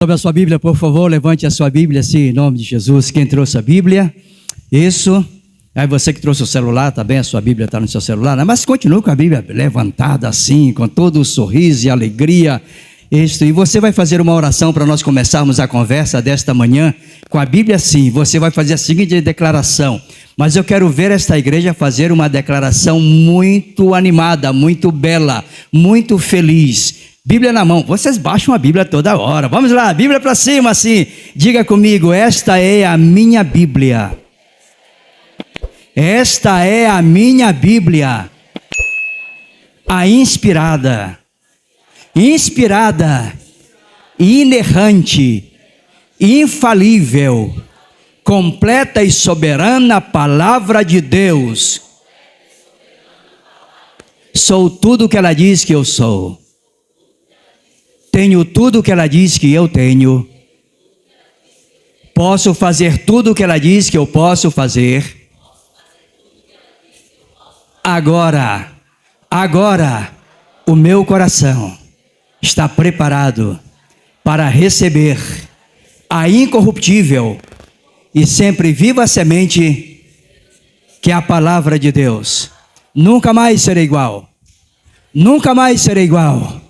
Sobre a sua Bíblia, por favor, levante a sua Bíblia assim, em nome de Jesus. Quem trouxe a Bíblia? Isso. Aí você que trouxe o celular, tá bem? A sua Bíblia está no seu celular, né? Mas continue com a Bíblia levantada assim, com todo o sorriso e alegria. Isso. E você vai fazer uma oração para nós começarmos a conversa desta manhã com a Bíblia assim. Você vai fazer a seguinte declaração. Mas eu quero ver esta igreja fazer uma declaração muito animada, muito bela, muito feliz. Bíblia na mão, vocês baixam a Bíblia toda hora. Vamos lá, Bíblia para cima assim. Diga comigo, esta é a minha Bíblia. Esta é a minha Bíblia. A inspirada, inerrante, infalível, completa e soberana palavra de Deus. Sou tudo o que ela diz que eu sou. Tenho tudo o que ela diz que eu tenho. Posso fazer tudo o que ela diz que eu posso fazer. Agora, o meu coração está preparado para receber a incorruptível e sempre viva semente que é a palavra de Deus. Nunca mais serei igual. Nunca mais serei igual.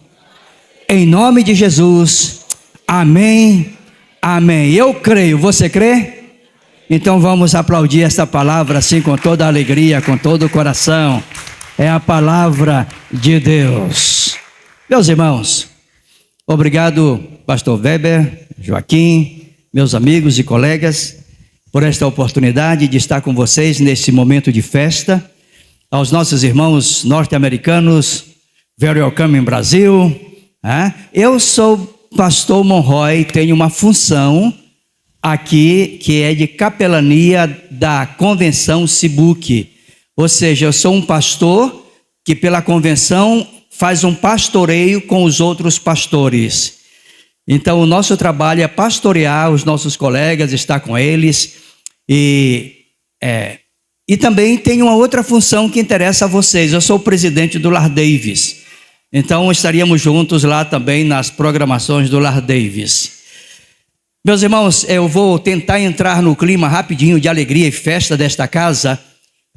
Em nome de Jesus, amém, amém. Eu creio, você crê? Então vamos aplaudir esta palavra assim com toda a alegria, com todo o coração. É a palavra de Deus. Meus irmãos, obrigado pastor Weber, Joaquim, meus amigos e colegas, por esta oportunidade de estar com vocês nesse momento de festa. Aos nossos irmãos norte-americanos, very welcome em Brasil. Eu sou pastor Monroy, tenho uma função aqui que é de capelania da convenção Sibuque. Ou seja, eu sou um pastor que pela convenção faz um pastoreio com os outros pastores. Então o nosso trabalho é pastorear os nossos colegas, estar com eles. E também tenho uma outra função que interessa a vocês. Eu sou o presidente do Lar Davis. Então estaríamos juntos lá também nas programações do Lar Davis. Meus irmãos, eu vou tentar entrar no clima rapidinho de alegria e festa desta casa,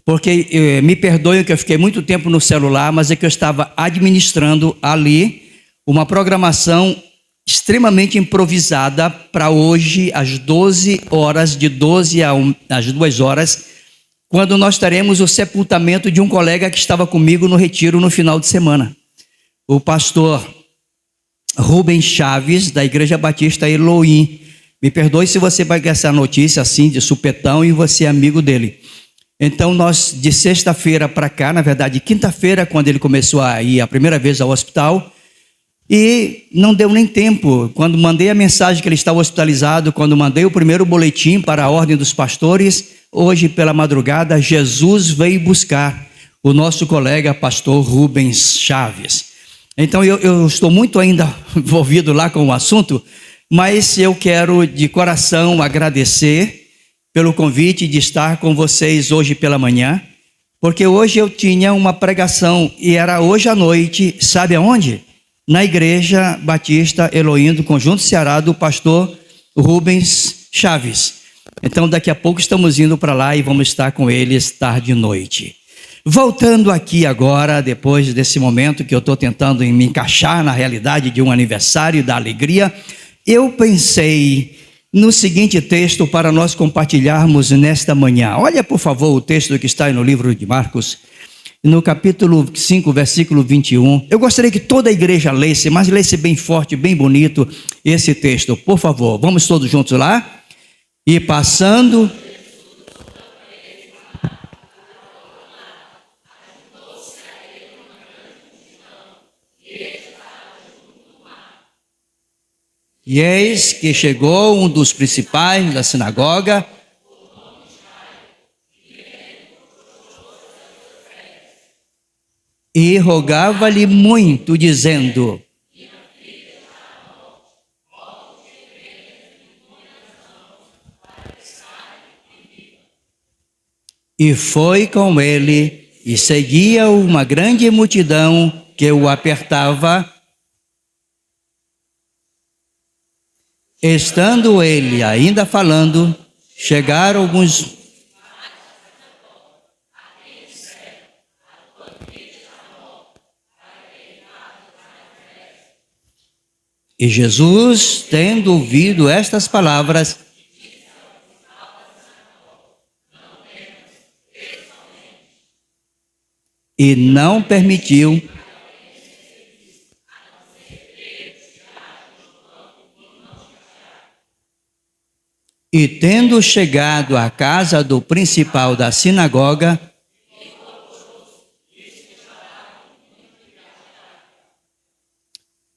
porque me perdoem que eu fiquei muito tempo no celular, mas é que eu estava administrando ali uma programação extremamente improvisada para hoje às 12 horas, de 12 às 2 horas, quando nós teremos o sepultamento de um colega que estava comigo no retiro no final de semana. O pastor Rubens Chaves, da Igreja Batista Elohim. Me perdoe se você vai ganhar essa notícia assim, de supetão, e você é amigo dele. Então nós, de sexta-feira para cá, na verdade, quinta-feira, quando ele começou a ir a primeira vez ao hospital, e não deu nem tempo. Quando mandei a mensagem que ele estava hospitalizado, quando mandei o primeiro boletim para a ordem dos pastores, hoje pela madrugada, Jesus veio buscar o nosso colega pastor Rubens Chaves. Então eu estou muito ainda envolvido lá com o assunto, mas eu quero de coração agradecer pelo convite de estar com vocês hoje pela manhã, porque hoje eu tinha uma pregação e era hoje à noite, sabe aonde? Na Igreja Batista Elohim do Conjunto Ceará do pastor Rubens Chaves. Então daqui a pouco estamos indo para lá e vamos estar com eles tarde e noite. Voltando aqui agora, depois desse momento que eu estou tentando me encaixar na realidade de um aniversário da alegria, eu pensei no seguinte texto para nós compartilharmos nesta manhã. Olha, por favor, o texto que está aí no livro de Marcos, no capítulo 5, versículo 21. Eu gostaria que toda a igreja lesse, mas lesse bem forte, bem bonito esse texto. Por favor, vamos todos juntos lá? E passando... E eis que chegou um dos principais da sinagoga e rogava-lhe muito, dizendo: e foi com ele, e seguia uma grande multidão que o apertava. Estando ele ainda falando, chegaram alguns. E Jesus, tendo ouvido estas palavras, e não permitiu e tendo chegado à casa do principal da sinagoga,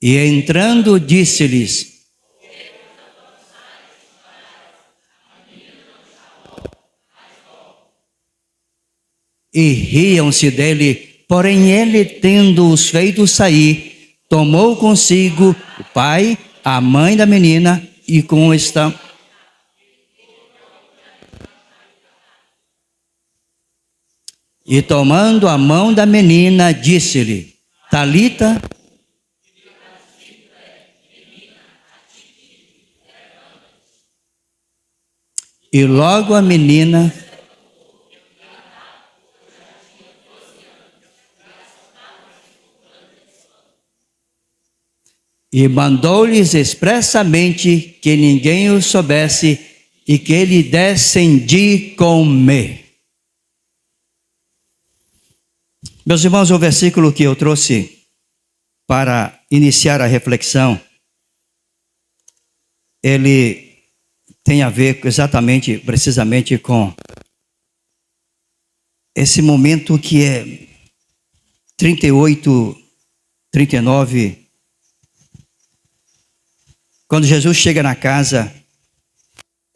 e entrando disse-lhes: e riam-se dele, porém ele, tendo-os feito sair, tomou consigo o pai, a mãe da menina, e com esta... E tomando a mão da menina, disse-lhe: Talita, e logo a menina e mandou-lhes expressamente que ninguém o soubesse e que lhe dessem de comer. Meus irmãos, o versículo que eu trouxe para iniciar a reflexão, ele tem a ver exatamente, precisamente com esse momento que é 38, 39, quando Jesus chega na casa,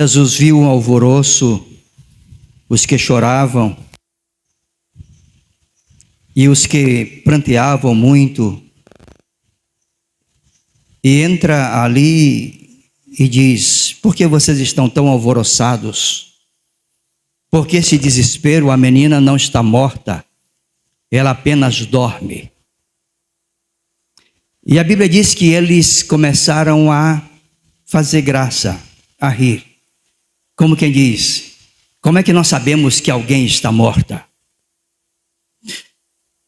Jesus viu um alvoroço, os que choravam e os que pranteavam muito, e entra ali e diz: por que vocês estão tão alvoroçados? Por que esse desespero? A menina não está morta, ela apenas dorme. E a Bíblia diz que eles começaram a fazer graça, a rir. Como quem diz: como é que nós sabemos que alguém está morta?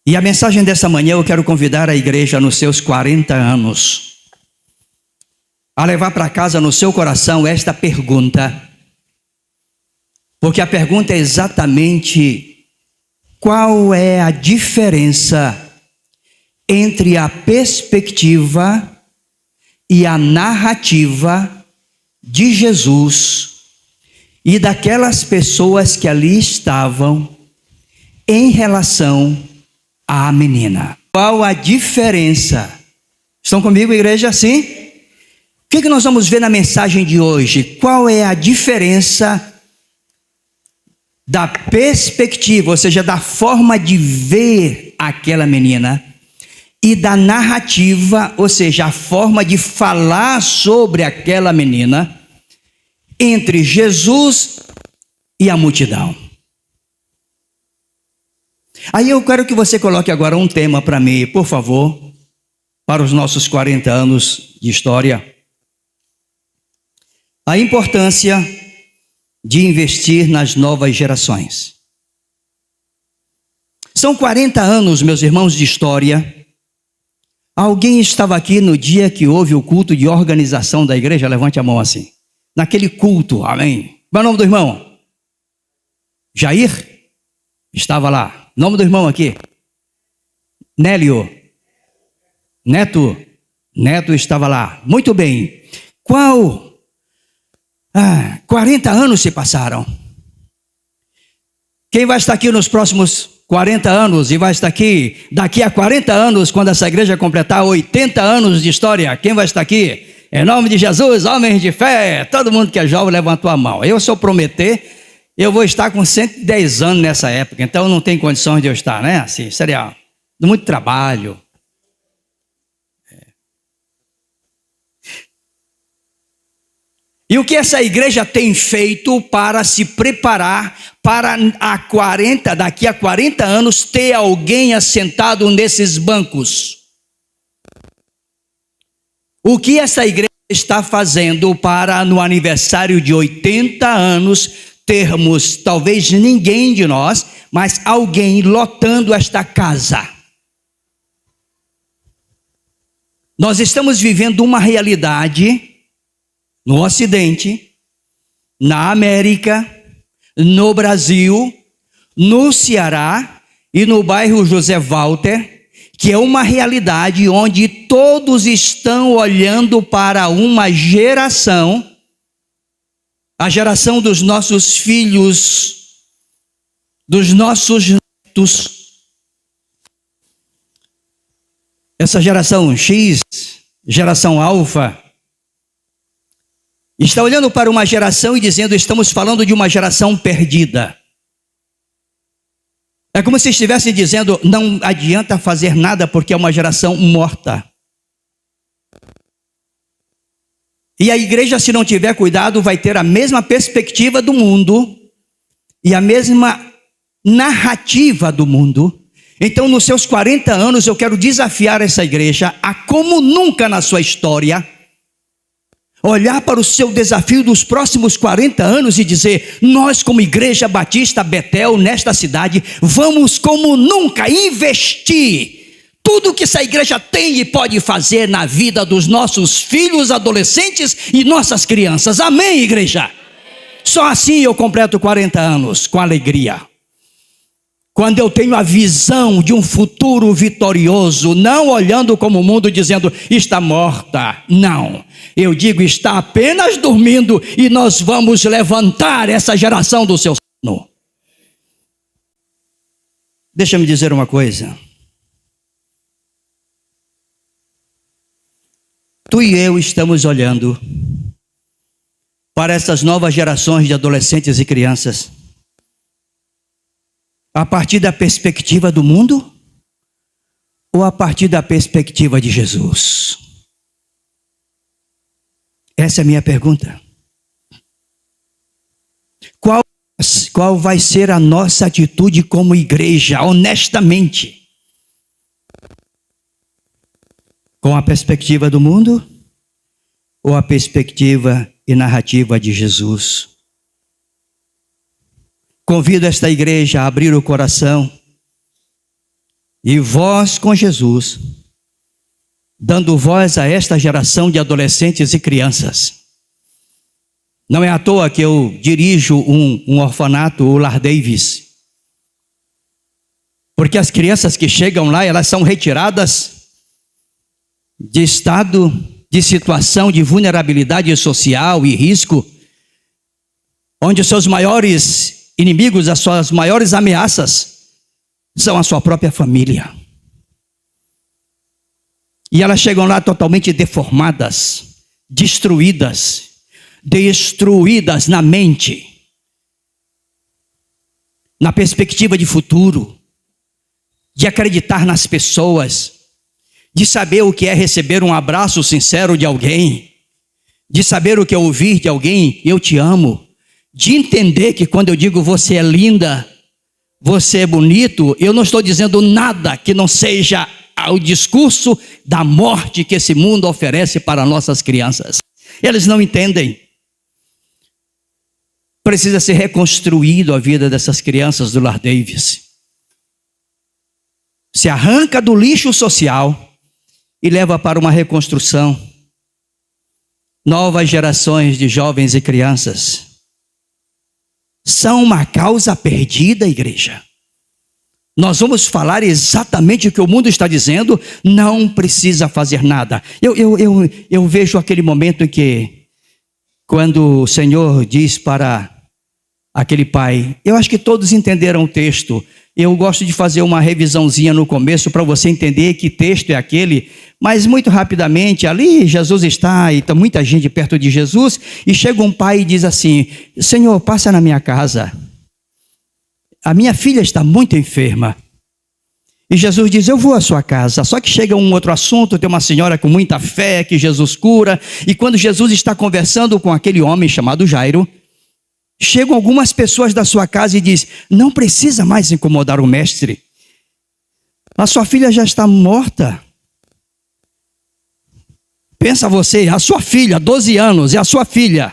E a mensagem dessa manhã eu quero convidar a igreja nos seus 40 anos a levar para casa no seu coração esta pergunta. Porque a pergunta é exatamente: qual é a diferença entre a perspectiva e a narrativa de Jesus e daquelas pessoas que ali estavam em relação à menina? Qual a diferença? Estão comigo, igreja? Sim? O que nós vamos ver na mensagem de hoje? Qual é a diferença da perspectiva, ou seja, da forma de ver aquela menina, e da narrativa, ou seja, a forma de falar sobre aquela menina, entre Jesus e a multidão? Aí eu quero que você coloque agora um tema para mim, por favor, para os nossos 40 anos de história. A importância de investir nas novas gerações. São 40 anos, meus irmãos, de história. Alguém estava aqui no dia que houve o culto de organização da igreja? Levante a mão assim. Naquele culto, amém. Qual é o nome do irmão? Jair? Estava lá. Nome do irmão aqui? Nélio. Neto? Neto estava lá. Muito bem. 40 anos se passaram. Quem vai estar aqui nos próximos 40 anos e vai estar aqui daqui a 40 anos, quando essa igreja completar 80 anos de história? Quem vai estar aqui? Em nome de Jesus, homens de fé, todo mundo que é jovem levantou a mão. Se eu prometer, eu vou estar com 110 anos nessa época, então não tem condições de eu estar, né? Assim, seria muito trabalho. E o que essa igreja tem feito para se preparar para daqui a 40 anos ter alguém assentado nesses bancos? O que essa igreja está fazendo para, no aniversário de 80 anos, termos talvez ninguém de nós, mas alguém lotando esta casa? Nós estamos vivendo uma realidade no Ocidente, na América, no Brasil, no Ceará e no bairro José Walter, que é uma realidade onde todos estão olhando para uma geração, a geração dos nossos filhos, dos nossos netos. Essa geração X, geração Alfa, está olhando para uma geração e dizendo: estamos falando de uma geração perdida. É como se estivessem dizendo: não adianta fazer nada porque é uma geração morta. E a igreja, se não tiver cuidado, vai ter a mesma perspectiva do mundo e a mesma narrativa do mundo. Então, nos seus 40 anos, eu quero desafiar essa igreja a, como nunca na sua história, olhar para o seu desafio dos próximos 40 anos e dizer: nós, como Igreja Batista Betel, nesta cidade, vamos como nunca investir tudo que essa igreja tem e pode fazer na vida dos nossos filhos, adolescentes e nossas crianças. Amém, igreja? Só assim eu completo 40 anos com alegria. Quando eu tenho a visão de um futuro vitorioso, não olhando como o mundo dizendo: está morta. Não, eu digo: está apenas dormindo e nós vamos levantar essa geração do seu sono. Deixa-me dizer uma coisa. Tu e eu estamos olhando para essas novas gerações de adolescentes e crianças a partir da perspectiva do mundo ou a partir da perspectiva de Jesus? Essa é a minha pergunta. Qual vai ser a nossa atitude como igreja, honestamente? Com a perspectiva do mundo ou a perspectiva e narrativa de Jesus? Convido esta igreja a abrir o coração e voz com Jesus, dando voz a esta geração de adolescentes e crianças. Não é à toa que eu dirijo um orfanato, o Lar Davis, porque as crianças que chegam lá, elas são retiradas de estado de situação de vulnerabilidade social e risco, onde os seus maiores inimigos, as suas maiores ameaças são a sua própria família. E elas chegam lá totalmente deformadas, destruídas na mente, na perspectiva de futuro, de acreditar nas pessoas, de saber o que é receber um abraço sincero de alguém, de saber o que é ouvir de alguém: eu te amo. De entender que quando eu digo você é linda, você é bonito, eu não estou dizendo nada que não seja o discurso da morte que esse mundo oferece para nossas crianças. Eles não entendem. Precisa ser reconstruído a vida dessas crianças do Lar Davis. Se arranca do lixo social e leva para uma reconstrução. Novas gerações de jovens e crianças são uma causa perdida, igreja. Nós vamos falar exatamente o que o mundo está dizendo: não precisa fazer nada. Eu vejo aquele momento em que, quando o Senhor diz para aquele pai, eu acho que todos entenderam o texto. Eu gosto de fazer uma revisãozinha no começo para você entender que texto é aquele, mas muito rapidamente, ali Jesus está, e está muita gente perto de Jesus, e chega um pai e diz assim: Senhor, passa na minha casa, a minha filha está muito enferma. E Jesus diz: eu vou à sua casa. Só que chega um outro assunto, tem uma senhora com muita fé que Jesus cura, e quando Jesus está conversando com aquele homem chamado Jairo, chegam algumas pessoas da sua casa e diz: não precisa mais incomodar o mestre, a sua filha já está morta. Pensa você, a sua filha, 12 anos, é a sua filha.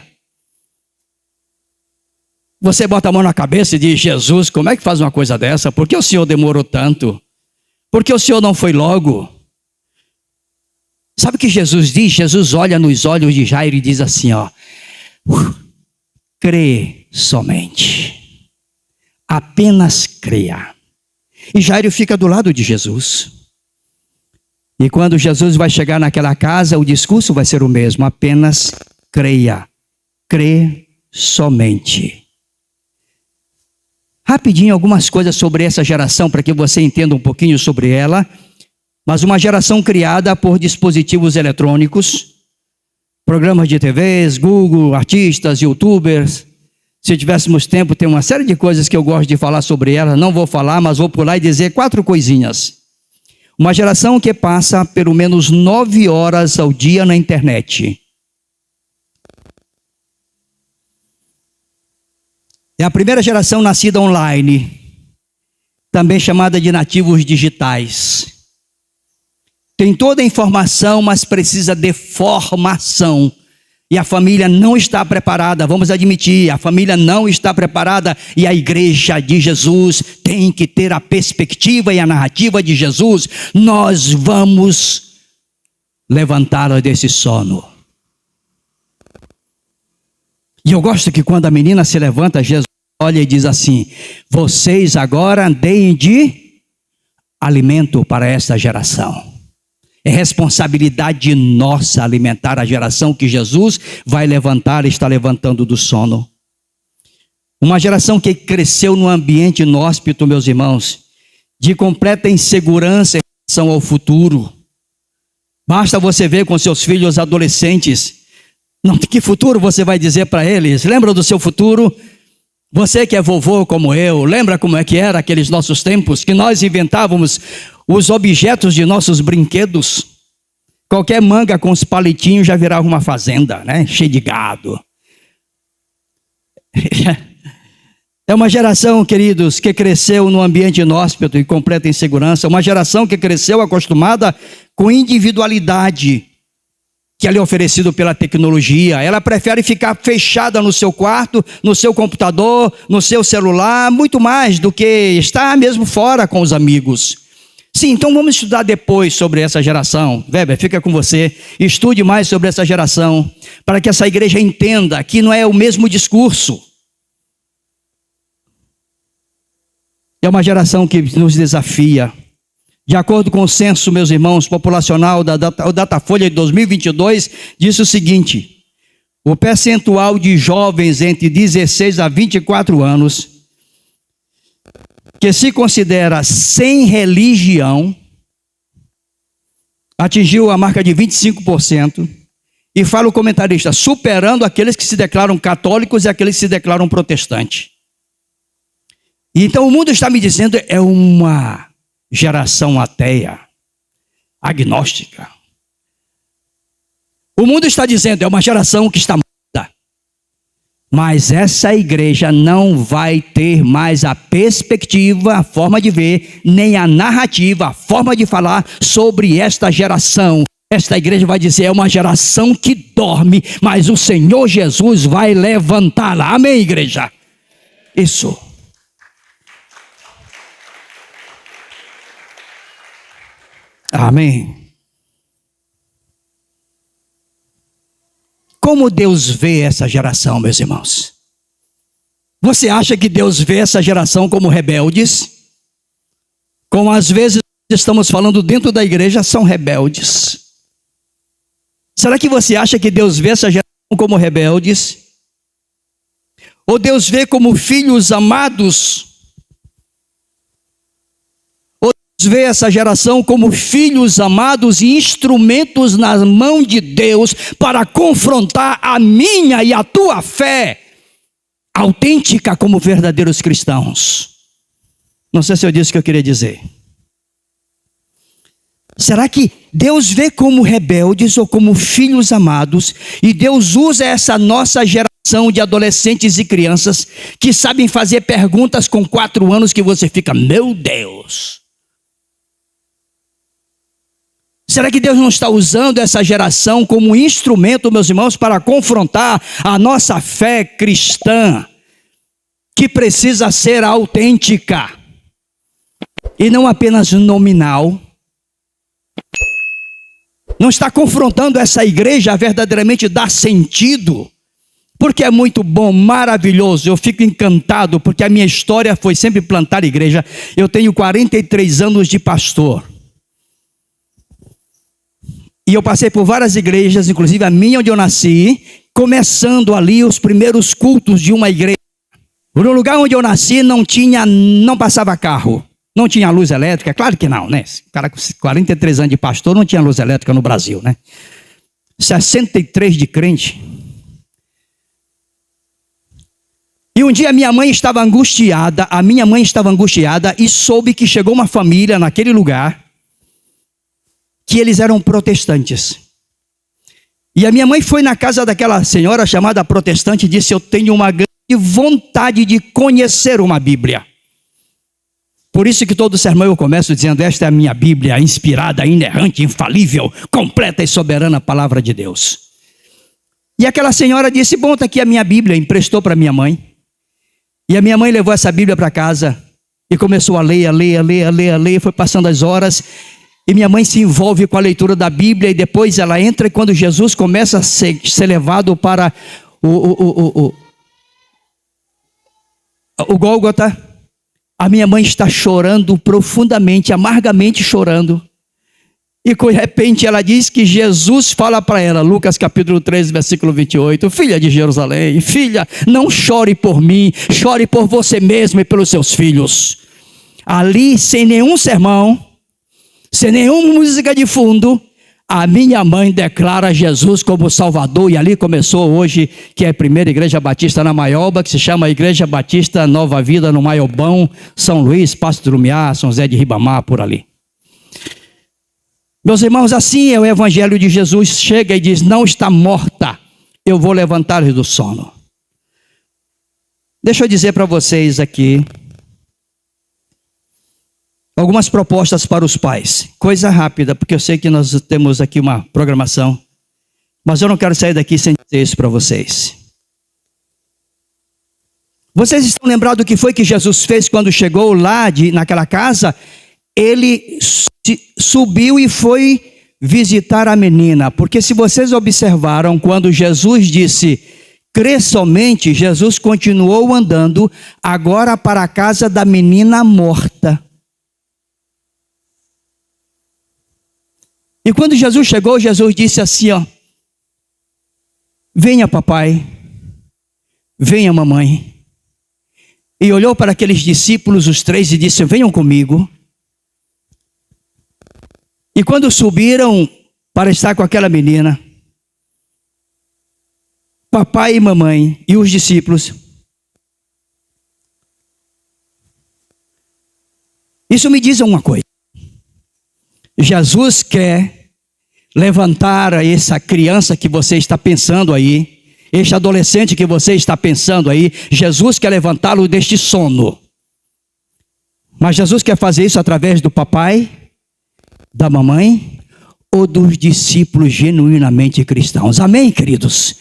Você bota a mão na cabeça e diz: Jesus, como é que faz uma coisa dessa? Por que o Senhor demorou tanto? Por que o Senhor não foi logo? Sabe o que Jesus diz? Jesus olha nos olhos de Jairo e diz assim, ó: crê somente. Apenas creia. E Jairo fica do lado de Jesus. E quando Jesus vai chegar naquela casa, o discurso vai ser o mesmo: apenas creia. Crê somente. Rapidinho, algumas coisas sobre essa geração, para que você entenda um pouquinho sobre ela. Mas uma geração criada por dispositivos eletrônicos, programas de TVs, Google, artistas, youtubers. Se tivéssemos tempo, tem uma série de coisas que eu gosto de falar sobre ela. Não vou falar, mas vou pular e dizer 4 coisinhas. Uma geração que passa pelo menos 9 horas ao dia na internet. É a primeira geração nascida online, também chamada de nativos digitais. Tem toda a informação, mas precisa de formação. E a família não está preparada, vamos admitir, a família não está preparada. E a igreja de Jesus tem que ter a perspectiva e a narrativa de Jesus. Nós vamos levantá-la desse sono. E eu gosto que quando a menina se levanta, Jesus olha e diz assim: vocês agora deem de alimento para esta geração. É responsabilidade nossa alimentar a geração que Jesus vai levantar e está levantando do sono. Uma geração que cresceu num ambiente inóspito, meus irmãos, de completa insegurança em relação ao futuro. Basta você ver com seus filhos adolescentes. Não, que futuro você vai dizer para eles? Lembra do seu futuro? Você que é vovô como eu, lembra como é que era aqueles nossos tempos, que nós inventávamos os objetos de nossos brinquedos? Qualquer manga com os palitinhos já virava uma fazenda, né? Cheia de gado. É uma geração, queridos, que cresceu num ambiente inóspito e completa insegurança. Uma geração que cresceu acostumada com individualidade que é lhe oferecido pela tecnologia. Ela prefere ficar fechada no seu quarto, no seu computador, no seu celular, muito mais do que estar mesmo fora com os amigos. Sim, então vamos estudar depois sobre essa geração. Weber, fica com você. Estude mais sobre essa geração, para que essa igreja entenda que não é o mesmo discurso. É uma geração que nos desafia. De acordo com o censo, meus irmãos, populacional da Datafolha de 2022, disse o seguinte: o percentual de jovens entre 16 a 24 anos que se considera sem religião atingiu a marca de 25%, e fala o comentarista, superando aqueles que se declaram católicos e aqueles que se declaram protestantes. Então o mundo está me dizendo, é uma geração ateia, agnóstica. O mundo está dizendo, é uma geração que está morta. Mas essa igreja não vai ter mais a perspectiva, a forma de ver, nem a narrativa, a forma de falar sobre esta geração. Esta igreja vai dizer, é uma geração que dorme, mas o Senhor Jesus vai levantá-la. Amém, igreja? Isso. Amém. Como Deus vê essa geração, meus irmãos? Você acha que Deus vê essa geração como rebeldes? Como às vezes estamos falando dentro da igreja, são rebeldes. Será que você acha que Deus vê essa geração como rebeldes? Ou Deus vê como filhos amados? Vê essa geração como filhos amados e instrumentos na mão de Deus para confrontar a minha e a tua fé autêntica como verdadeiros cristãos. Não sei se eu disse o que eu queria dizer. Será que Deus vê como rebeldes ou como filhos amados e Deus usa essa nossa geração de adolescentes e crianças que sabem fazer perguntas com 4 anos que você fica, meu Deus. Será que Deus não está usando essa geração como instrumento, meus irmãos, para confrontar a nossa fé cristã, que precisa ser autêntica e não apenas nominal? Não está confrontando essa igreja a verdadeiramente dar sentido? Porque é muito bom, maravilhoso, eu fico encantado, porque a minha história foi sempre plantar igreja. Eu tenho 43 anos de pastor. E eu passei por várias igrejas, inclusive a minha onde eu nasci, começando ali os primeiros cultos de uma igreja. No lugar onde eu nasci não passava carro, não tinha luz elétrica, claro que não, né? O cara com 43 anos de pastor não tinha luz elétrica no Brasil, né? 63 de crente. E um dia a minha mãe estava angustiada e soube que chegou uma família naquele lugar que eles eram protestantes. E a minha mãe foi na casa daquela senhora chamada protestante e disse: eu tenho uma grande vontade de conhecer uma Bíblia. Por isso que todo sermão eu começo dizendo: esta é a minha Bíblia, inspirada, inerrante, infalível, completa e soberana palavra de Deus. E aquela senhora disse: bom, está aqui a minha Bíblia, emprestou para minha mãe. E a minha mãe levou essa Bíblia para casa e começou a ler, foi passando as horas. E minha mãe se envolve com a leitura da Bíblia e depois ela entra, e quando Jesus começa a ser levado para o Gólgota, a minha mãe está chorando profundamente, amargamente chorando. E de repente ela diz que Jesus fala para ela, Lucas capítulo 13, versículo 28, filha de Jerusalém, filha, não chore por mim, chore por você mesma e pelos seus filhos. Ali, sem nenhum sermão, sem nenhuma música de fundo, a minha mãe declara Jesus como Salvador. E ali começou hoje, que é a primeira igreja batista na Maioba, que se chama Igreja Batista Nova Vida no Maiobão, São Luís, Passo do Lumiar, São José de Ribamar, por ali. Meus irmãos, assim é o evangelho de Jesus. Chega e diz: não está morta, eu vou levantar-lhe do sono. Deixa eu dizer para vocês aqui algumas propostas para os pais. Coisa rápida, porque eu sei que nós temos aqui uma programação, mas eu não quero sair daqui sem dizer isso para vocês. Vocês estão lembrados do que foi que Jesus fez quando chegou lá naquela casa? Ele subiu e foi visitar a menina, porque se vocês observaram, quando Jesus disse: crê somente, Jesus continuou andando agora para a casa da menina morta. E quando Jesus chegou, Jesus disse assim, ó: venha papai, venha mamãe. E olhou para aqueles discípulos, os três, e disse: venham comigo. E quando subiram para estar com aquela menina, papai e mamãe e os discípulos, isso me diz uma coisa: Jesus quer levantar essa criança que você está pensando aí, este adolescente que você está pensando aí. Jesus quer levantá-lo deste sono. Mas Jesus quer fazer isso através do papai, da mamãe ou dos discípulos genuinamente cristãos. Amém, queridos?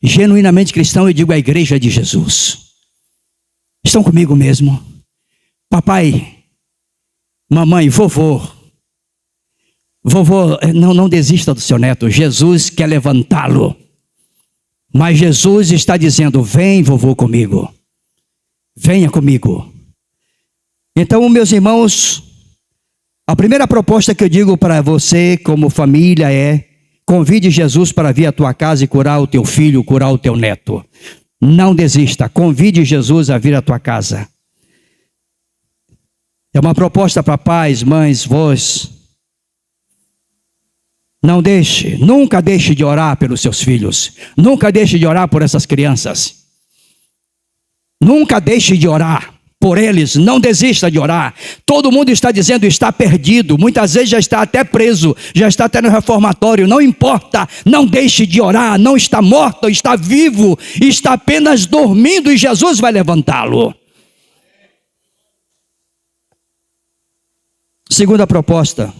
Genuinamente cristão, eu digo a igreja de Jesus. Estão comigo mesmo? Papai, mamãe, vovô, não desista do seu neto. Jesus quer levantá-lo. Mas Jesus está dizendo: vem, vovô, comigo. Venha comigo. Então, meus irmãos, a primeira proposta que eu digo para você como família é: convide Jesus para vir à tua casa e curar o teu filho, curar o teu neto. Não desista, convide Jesus a vir à tua casa. É uma proposta para pais, mães, vós. Não deixe, nunca deixe de orar pelos seus filhos. Nunca deixe de orar por essas crianças. Nunca deixe de orar por eles, não desista de orar. Todo mundo está dizendo está perdido, muitas vezes já está até preso, já está até no reformatório. Não importa, não deixe de orar. Não está morto, está vivo, está apenas dormindo e Jesus vai levantá-lo. Segunda proposta: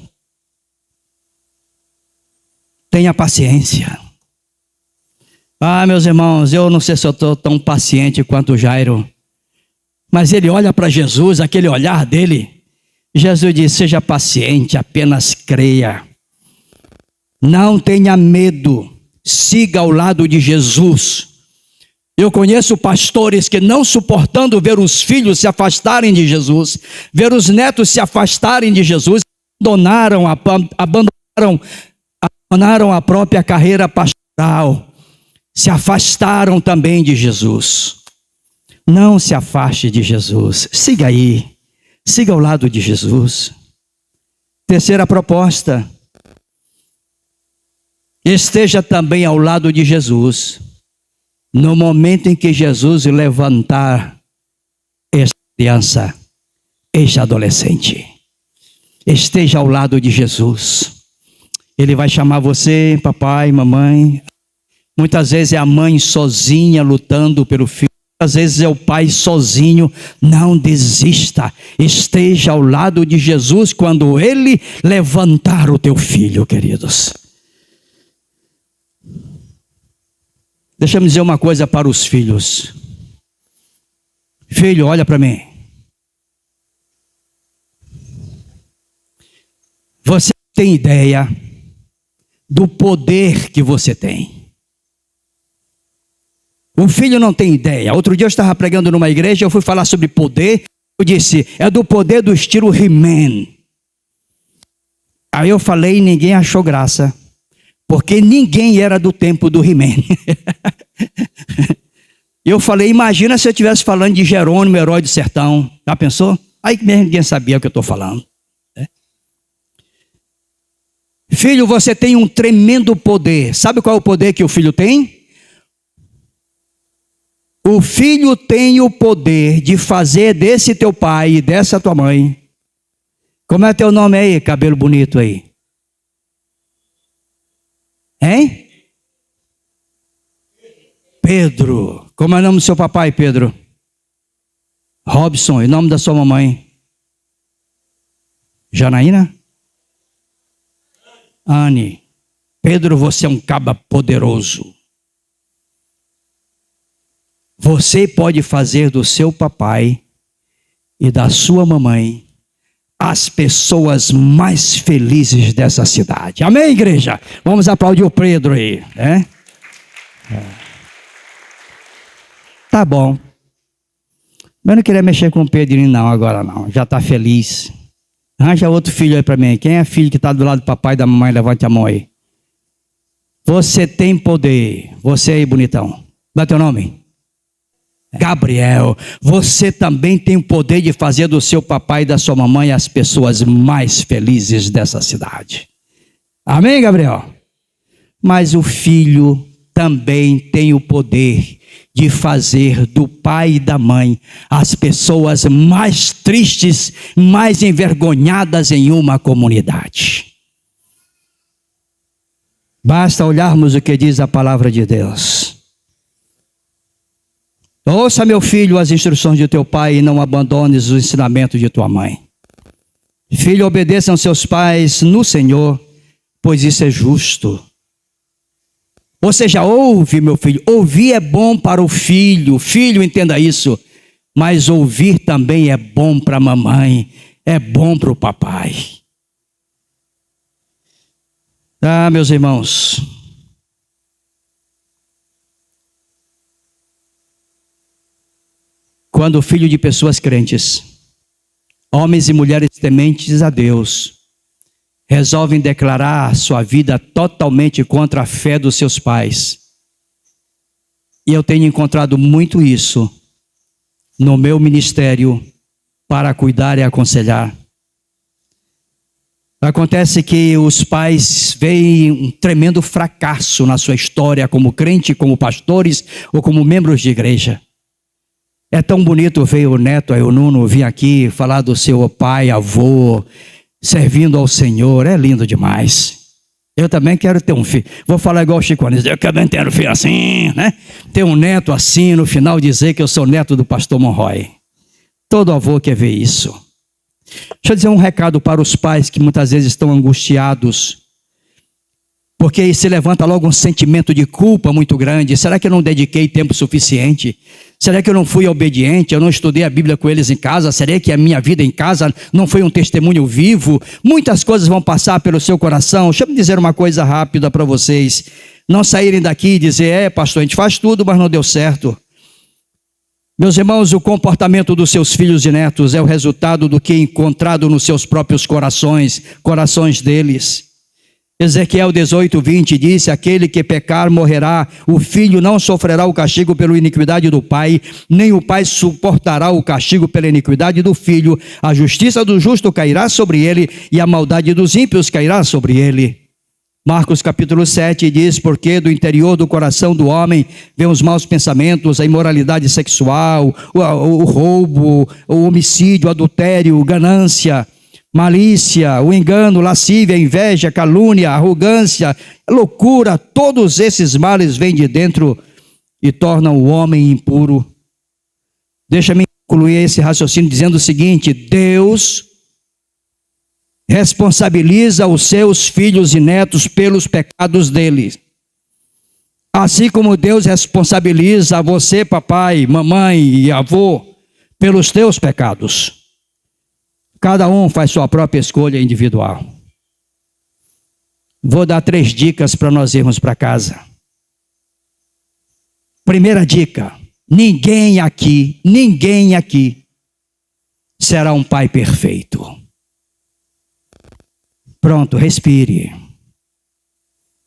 Tenha paciência. Ah, meus irmãos, eu não sei se eu estou tão paciente quanto Jairo, mas ele olha para Jesus, aquele olhar dele. Jesus diz: seja paciente, apenas creia. Não tenha medo, siga ao lado de Jesus. Eu conheço pastores que, não suportando ver os filhos se afastarem de Jesus, ver os netos se afastarem de Jesus, abandonaram a própria carreira pastoral, se afastaram também de Jesus. Não se afaste de Jesus, siga aí, siga ao lado de Jesus. Terceira proposta: esteja também ao lado de Jesus no momento em que Jesus levantar esta criança, este adolescente. Esteja ao lado de Jesus. Ele vai chamar você, papai, mamãe. Muitas vezes é a mãe sozinha lutando pelo filho. Muitas vezes é o pai sozinho. Não desista. Esteja ao lado de Jesus quando ele levantar o teu filho, queridos. Deixa eu dizer uma coisa para os filhos. Filho, olha para mim. Você tem ideia do poder que você tem? O filho não tem ideia. Outro dia eu estava pregando numa igreja, eu fui falar sobre poder. Eu disse: é do poder do estilo He-Man. Aí eu falei e ninguém achou graça, porque ninguém era do tempo do He-Man. Eu falei: imagina se eu estivesse falando de Jerônimo, herói do sertão. Já pensou? Aí mesmo ninguém sabia o que eu estou falando. Filho, você tem um tremendo poder. Sabe qual é o poder que o filho tem? O filho tem o poder de fazer desse teu pai e dessa tua mãe. Como é teu nome aí, cabelo bonito aí? Hein? Pedro. Como é o nome do seu papai, Pedro? Robson. E o nome da sua mamãe? Janaína? Anne. Pedro, você é um caba poderoso. Você pode fazer do seu papai e da sua mamãe as pessoas mais felizes dessa cidade. Amém, igreja? Vamos aplaudir o Pedro aí, né? Tá bom. Mas eu não queria mexer com o Pedrinho não, agora não. Já está feliz. Arranja outro filho aí para mim. Quem é filho que está do lado do papai e da mamãe? Levante a mão aí. Você tem poder. Você aí, bonitão. Dá teu nome? Gabriel. Você também tem o poder de fazer do seu papai e da sua mamãe as pessoas mais felizes dessa cidade. Amém, Gabriel? Mas o filho também tem o poder de fazer do pai e da mãe as pessoas mais tristes, mais envergonhadas em uma comunidade. Basta olharmos o que diz a palavra de Deus. Ouça, meu filho, as instruções de teu pai e não abandones o ensinamento de tua mãe. Filho, obedeçam seus pais no Senhor, pois isso é justo. Ou seja, ouve, meu filho. Ouvir é bom para o filho. Filho, entenda isso. Mas ouvir também é bom para a mamãe. É bom para o papai. Ah, meus irmãos. Quando filho de pessoas crentes, homens e mulheres tementes a Deus, resolvem declarar sua vida totalmente contra a fé dos seus pais. E eu tenho encontrado muito isso no meu ministério para cuidar e aconselhar. Acontece que os pais veem um tremendo fracasso na sua história como crente, como pastores ou como membros de igreja. É tão bonito ver o neto, aí o Nuno, vir aqui falar do seu pai, avô, servindo ao Senhor. É lindo demais. Eu também quero ter um filho. Vou falar igual o Chico Anísio. Eu também quero um filho assim, né? Ter um neto assim, no final dizer que eu sou neto do pastor Monroy. Todo avô quer ver isso. Deixa eu dizer um recado para os pais que muitas vezes estão angustiados. Porque aí se levanta logo um sentimento de culpa muito grande. Será que eu não dediquei tempo suficiente? Será que eu não fui obediente? Eu não estudei a Bíblia com eles em casa? Será que a minha vida em casa não foi um testemunho vivo? Muitas coisas vão passar pelo seu coração. Deixa eu dizer uma coisa rápida para vocês. Não saírem daqui e dizer, pastor, a gente faz tudo, mas não deu certo. Meus irmãos, o comportamento dos seus filhos e netos é o resultado do que é encontrado nos seus próprios corações deles. Ezequiel 18:20 disse, aquele que pecar morrerá, o filho não sofrerá o castigo pela iniquidade do pai, nem o pai suportará o castigo pela iniquidade do filho, a justiça do justo cairá sobre ele, e a maldade dos ímpios cairá sobre ele. Marcos capítulo 7 diz, porque do interior do coração do homem vêm os maus pensamentos, a imoralidade sexual, o roubo, o homicídio, o adultério, ganância, malícia, o engano, lascívia, inveja, calúnia, arrogância, loucura, todos esses males vêm de dentro e tornam o homem impuro. Deixa-me concluir esse raciocínio dizendo o seguinte, Deus responsabiliza os seus filhos e netos pelos pecados deles. Assim como Deus responsabiliza você, papai, mamãe e avô, pelos teus pecados. Cada um faz sua própria escolha individual. Vou dar 3 dicas para nós irmos para casa. Primeira dica, ninguém aqui será um pai perfeito. Pronto, respire.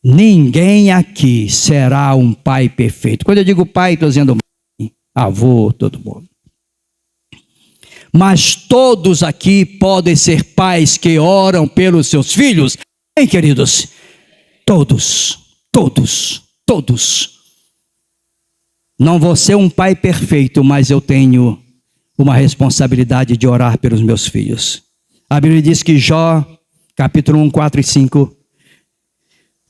Ninguém aqui será um pai perfeito. Quando eu digo pai, estou dizendo mãe, avô, todo mundo. Mas todos aqui podem ser pais que oram pelos seus filhos. Bem, queridos? Todos. Não vou ser um pai perfeito, mas eu tenho uma responsabilidade de orar pelos meus filhos. A Bíblia diz que Jó, capítulo 1, 4 e 5,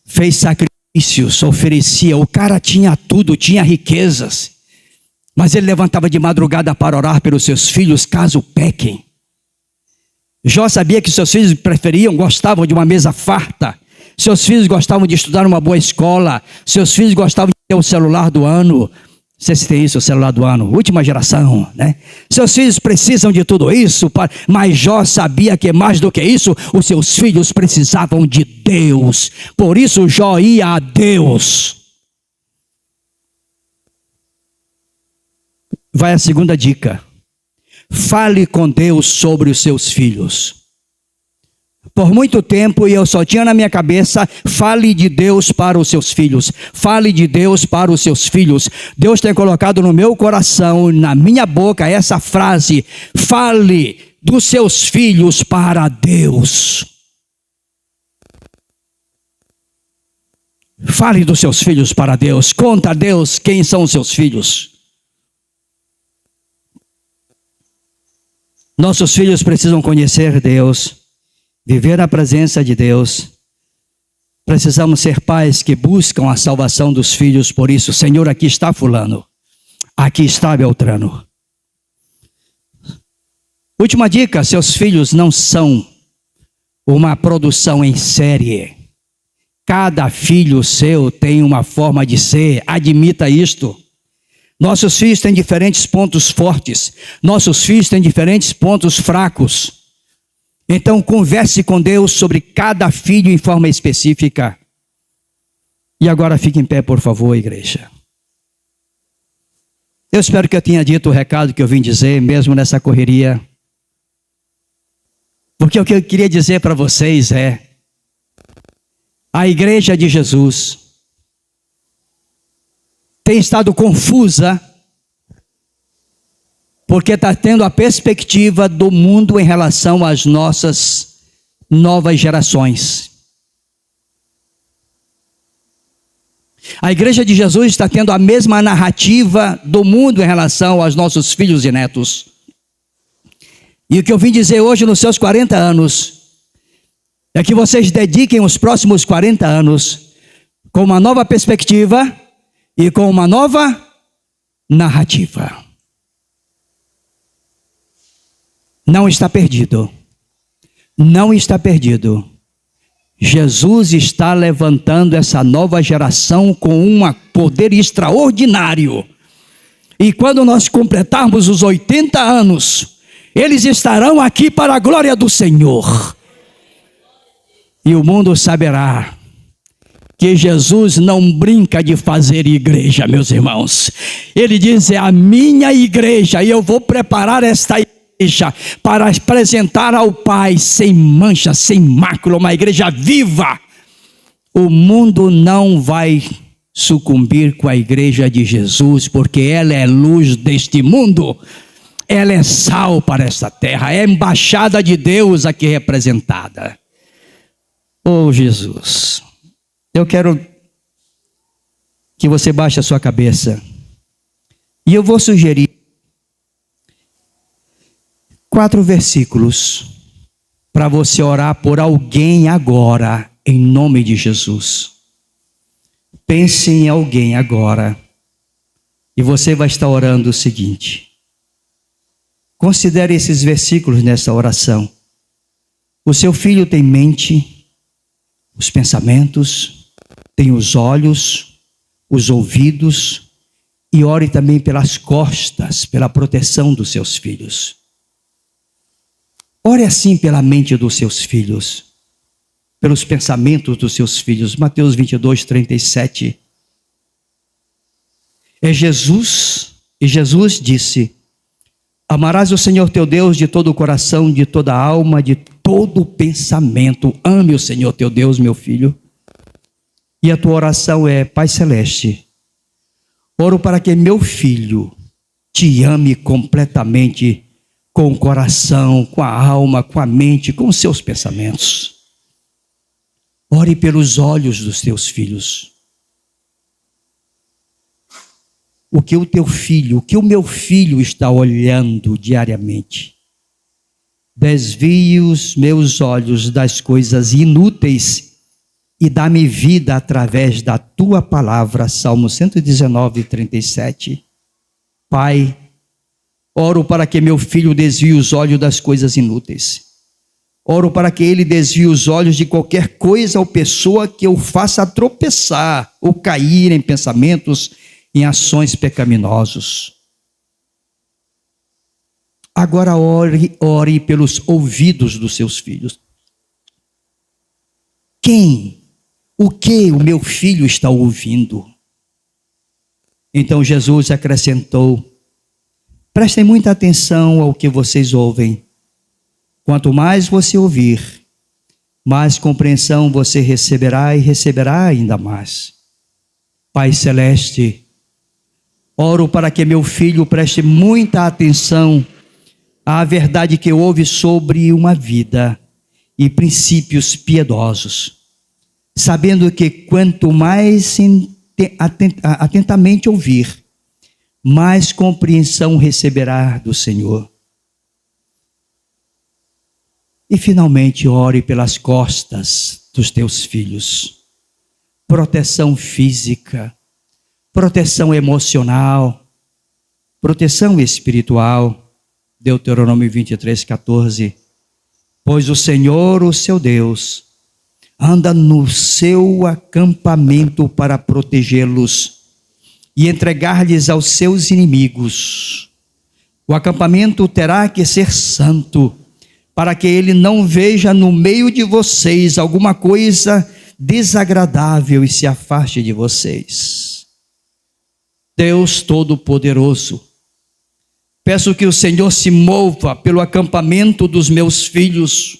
fez sacrifícios, oferecia. O cara tinha tudo, tinha riquezas. Mas ele levantava de madrugada para orar pelos seus filhos, caso pequem. Jó sabia que seus filhos gostavam de uma mesa farta. Seus filhos gostavam de estudar numa boa escola. Seus filhos gostavam de ter o celular do ano. Não sei se tem isso, o celular do ano, última geração, né? Seus filhos precisam de tudo isso, mas Jó sabia que mais do que isso, os seus filhos precisavam de Deus. Por isso Jó ia a Deus. Vai a segunda dica. Fale com Deus sobre os seus filhos. Por muito tempo eu só tinha na minha cabeça, fale de Deus para os seus filhos. Fale de Deus para os seus filhos. Deus tem colocado no meu coração, na minha boca, essa frase. Fale dos seus filhos para Deus. Fale dos seus filhos para Deus. Conta a Deus quem são os seus filhos. Nossos filhos precisam conhecer Deus, viver na presença de Deus. Precisamos ser pais que buscam a salvação dos filhos. Por isso, Senhor, aqui está fulano, aqui está Beltrano. Última dica, seus filhos não são uma produção em série. Cada filho seu tem uma forma de ser, admita isto. Nossos filhos têm diferentes pontos fortes. Nossos filhos têm diferentes pontos fracos. Então, converse com Deus sobre cada filho em forma específica. E agora fique em pé, por favor, igreja. Eu espero que eu tenha dito o recado que eu vim dizer, mesmo nessa correria. Porque o que eu queria dizer para vocês é: a igreja de Jesus tem estado confusa, porque está tendo a perspectiva do mundo em relação às nossas novas gerações. A igreja de Jesus está tendo a mesma narrativa do mundo em relação aos nossos filhos e netos. E o que eu vim dizer hoje nos seus 40 anos, é que vocês dediquem os próximos 40 anos com uma nova perspectiva e com uma nova narrativa. Não está perdido. Não está perdido. Jesus está levantando essa nova geração com um poder extraordinário. E quando nós completarmos os 80 anos, eles estarão aqui para a glória do Senhor. E o mundo saberá que Jesus não brinca de fazer igreja, meus irmãos. Ele diz: é a minha igreja, e eu vou preparar esta igreja para apresentar ao Pai sem mancha, sem mácula, uma igreja viva. O mundo não vai sucumbir com a igreja de Jesus, porque ela é luz deste mundo, ela é sal para esta terra, é a embaixada de Deus aqui representada. Oh Jesus, eu quero que você baixe a sua cabeça, e eu vou sugerir 4 versículos para você orar por alguém agora, em nome de Jesus. Pense em alguém agora, e você vai estar orando o seguinte. Considere esses versículos nessa oração. O seu filho tem mente, os pensamentos, tem os olhos, os ouvidos, e ore também pelas costas, pela proteção dos seus filhos. Ore assim pela mente dos seus filhos, pelos pensamentos dos seus filhos. Mateus 22, 37. É Jesus, e Jesus disse: amarás o Senhor teu Deus de todo o coração, de toda a alma, de todo o pensamento. Ame o Senhor teu Deus, meu filho. E a tua oração é: Pai Celeste, oro para que meu filho te ame completamente, com o coração, com a alma, com a mente, com os seus pensamentos. Ore pelos olhos dos teus filhos. O que o teu filho, o que o meu filho está olhando diariamente. Desvie os meus olhos das coisas inúteis e dá-me vida através da tua palavra. Salmo 119, 37. Pai, oro para que meu filho desvie os olhos das coisas inúteis. Oro para que ele desvie os olhos de qualquer coisa ou pessoa que o faça tropeçar ou cair em pensamentos, em ações pecaminosos. Agora ore pelos ouvidos dos seus filhos. O que o meu filho está ouvindo? Então Jesus acrescentou: prestem muita atenção ao que vocês ouvem. Quanto mais você ouvir, mais compreensão você receberá, e receberá ainda mais. Pai Celeste, oro para que meu filho preste muita atenção à verdade que ouve sobre uma vida e princípios piedosos, sabendo que quanto mais atentamente ouvir, mais compreensão receberá do Senhor. E finalmente ore pelas costas dos teus filhos. Proteção física, proteção emocional, proteção espiritual. Deuteronômio 23, 14. Pois o Senhor, o seu Deus, anda no seu acampamento para protegê-los e entregar-lhes aos seus inimigos. O acampamento terá que ser santo, para que ele não veja no meio de vocês alguma coisa desagradável e se afaste de vocês. Deus Todo-Poderoso, peço que o Senhor se mova pelo acampamento dos meus filhos,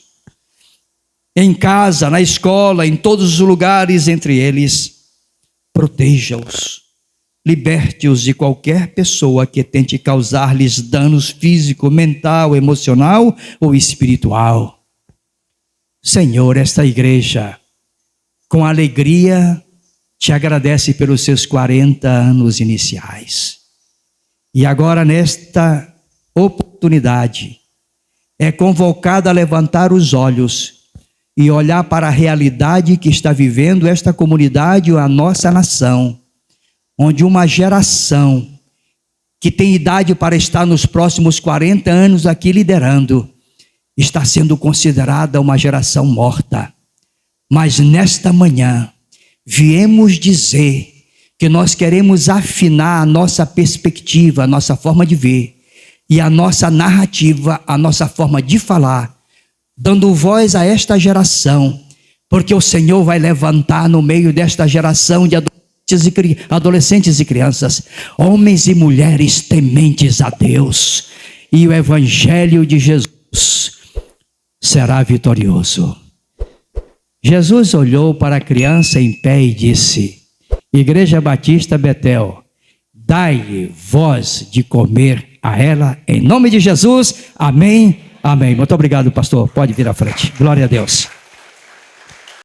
em casa, na escola, em todos os lugares entre eles. Proteja-os, liberte-os de qualquer pessoa que tente causar-lhes danos físico, mental, emocional ou espiritual. Senhor, esta igreja, com alegria, te agradece pelos seus 40 anos iniciais. E agora, nesta oportunidade, é convocada a levantar os olhos e olhar para a realidade que está vivendo esta comunidade ou a nossa nação, onde uma geração que tem idade para estar nos próximos 40 anos aqui liderando, está sendo considerada uma geração morta. Mas nesta manhã, viemos dizer que nós queremos afinar a nossa perspectiva, a nossa forma de ver, e a nossa narrativa, a nossa forma de falar, dando voz a esta geração, porque o Senhor vai levantar no meio desta geração de adolescentes e crianças, homens e mulheres tementes a Deus, e o Evangelho de Jesus será vitorioso. Jesus olhou para a criança em pé e disse: Igreja Batista Betel, dai-lhe voz de comer a ela, em nome de Jesus, amém, amém. Muito obrigado, pastor, pode vir à frente, glória a Deus.